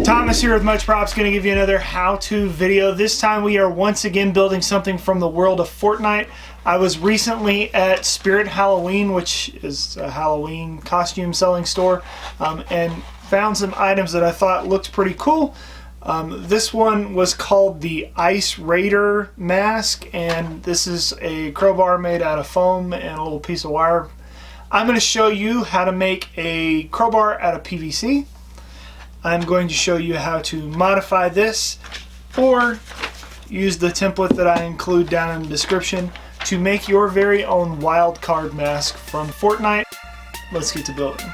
Thomas here with Much Props, going to give you another how-to video. This time we are once again building something from the world of Fortnite. I was recently at Spirit Halloween, which is a Halloween costume selling store, and found some items that I thought looked pretty cool. This one was called the Ice Raider mask, and this is a crowbar made out of foam and a little piece of wire. I'm going to show you how to make a crowbar out of PVC. I'm going to show you how to modify this or use the template that I include down in the description to make your very own wild card mask from Fortnite. Let's get to building.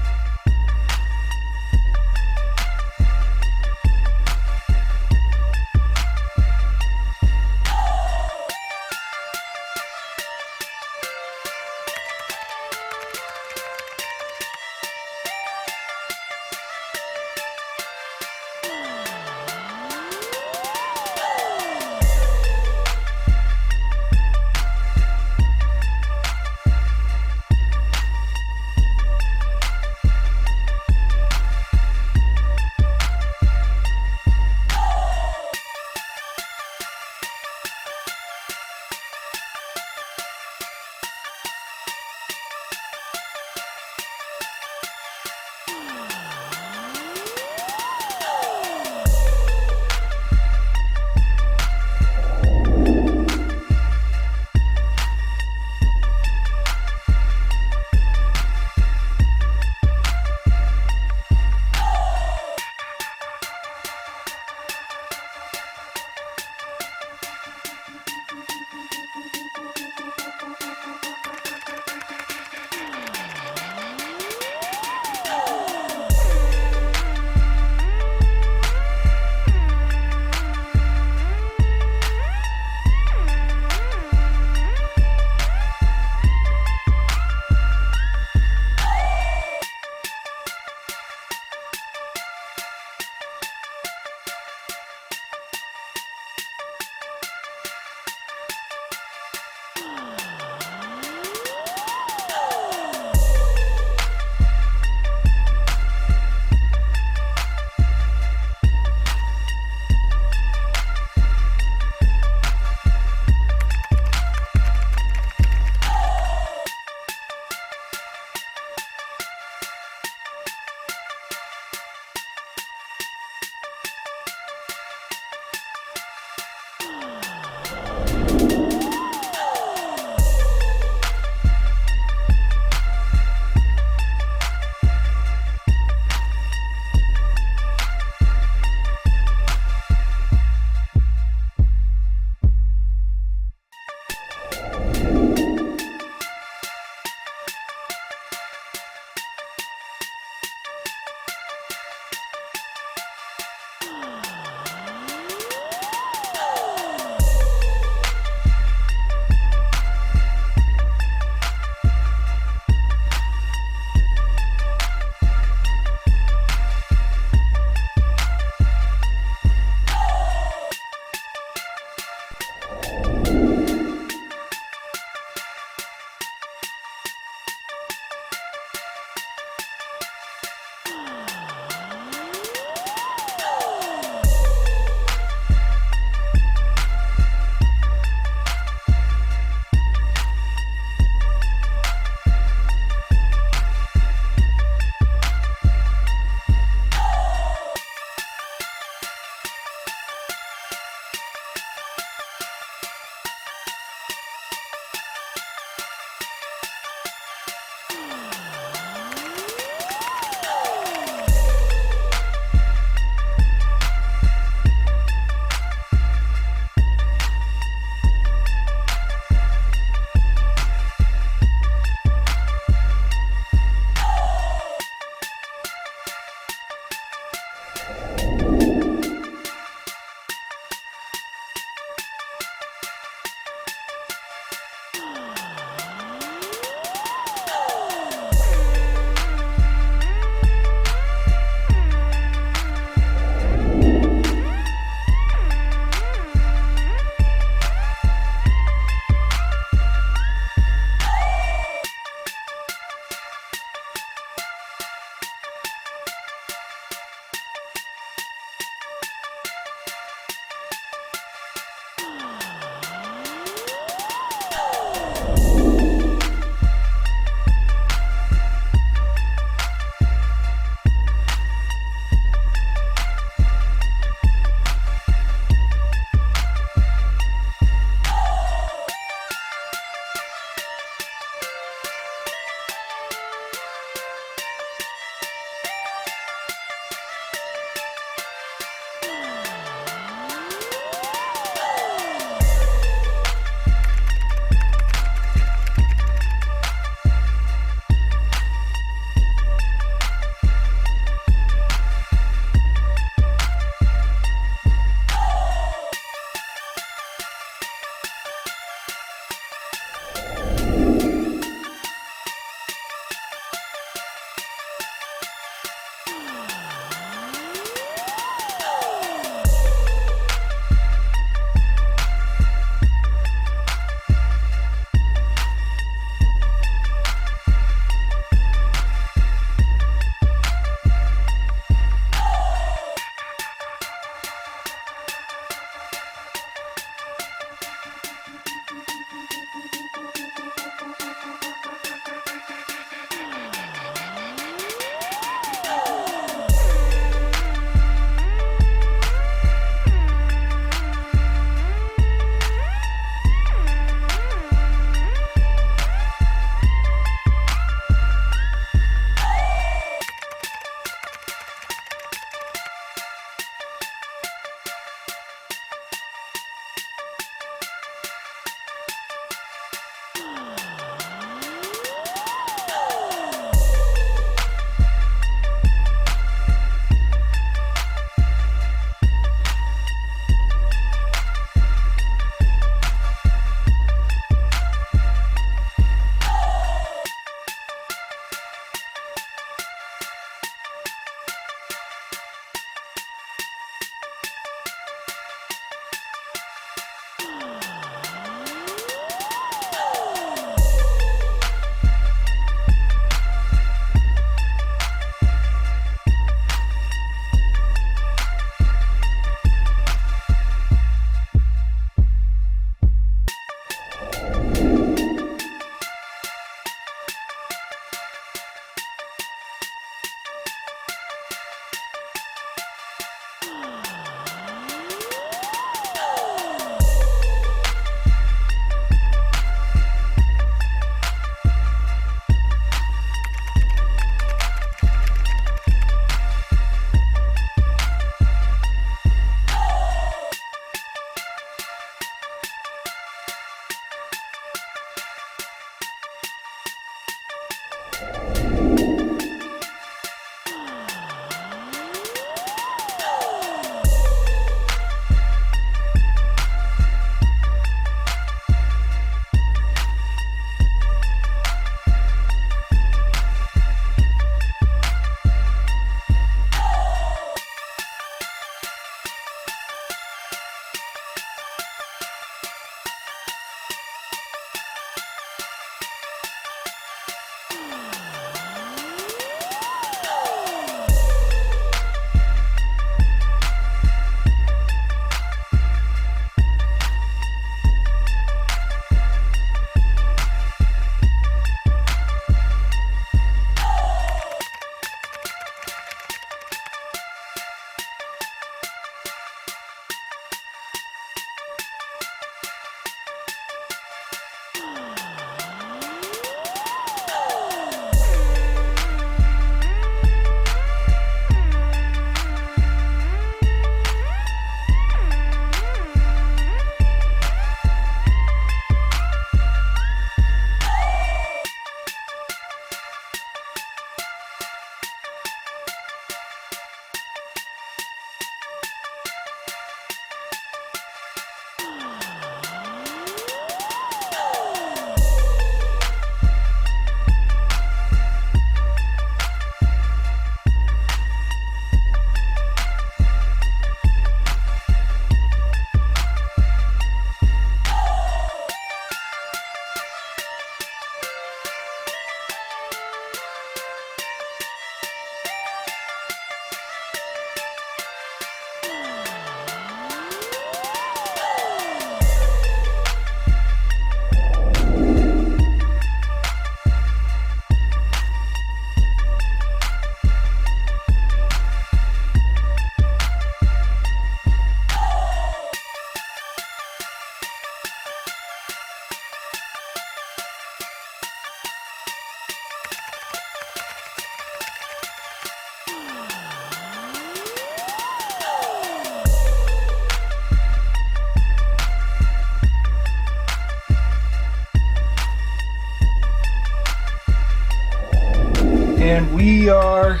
And we are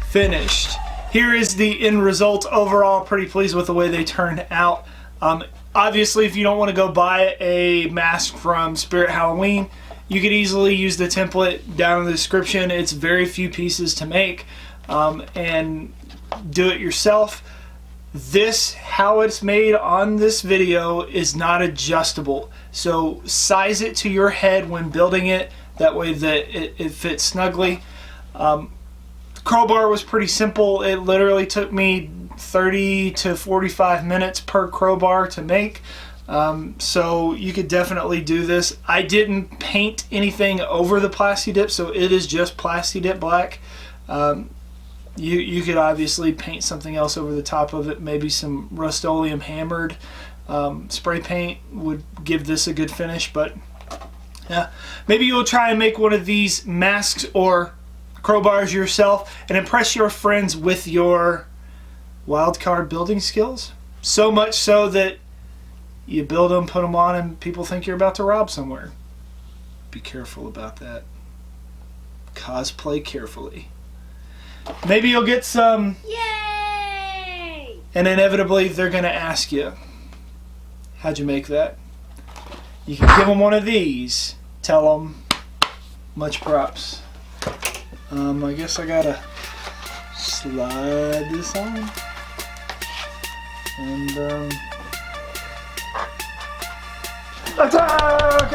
finished. Here is the end result. Overall, pretty pleased with the way they turned out. Obviously, if you don't want to go buy a mask from Spirit Halloween, you could easily use the template down in the description. It's very few pieces to make, and do it yourself. This, how it's made on this video, is not adjustable. So size it to your head when building it. That way that it fits snugly. Crowbar was pretty simple. It literally took me 30 to 45 minutes per crowbar to make. So you could definitely do this. I didn't paint anything over the Plasti Dip, so it is just Plasti Dip black. You could obviously paint something else over the top of it. Maybe some Rust-Oleum hammered spray paint would give this a good finish, but yeah. Maybe you'll try and make one of these masks or crowbars yourself and impress your friends with your wildcard building skills. So much so that you build them, put them on, and people think you're about to rob somewhere. Be careful about that. Cosplay carefully. Maybe you'll get some. Yay! And inevitably they're going to ask you, how'd you make that? You can give them one of these. Tell them, much props. I guess I gotta slide this on. And attack!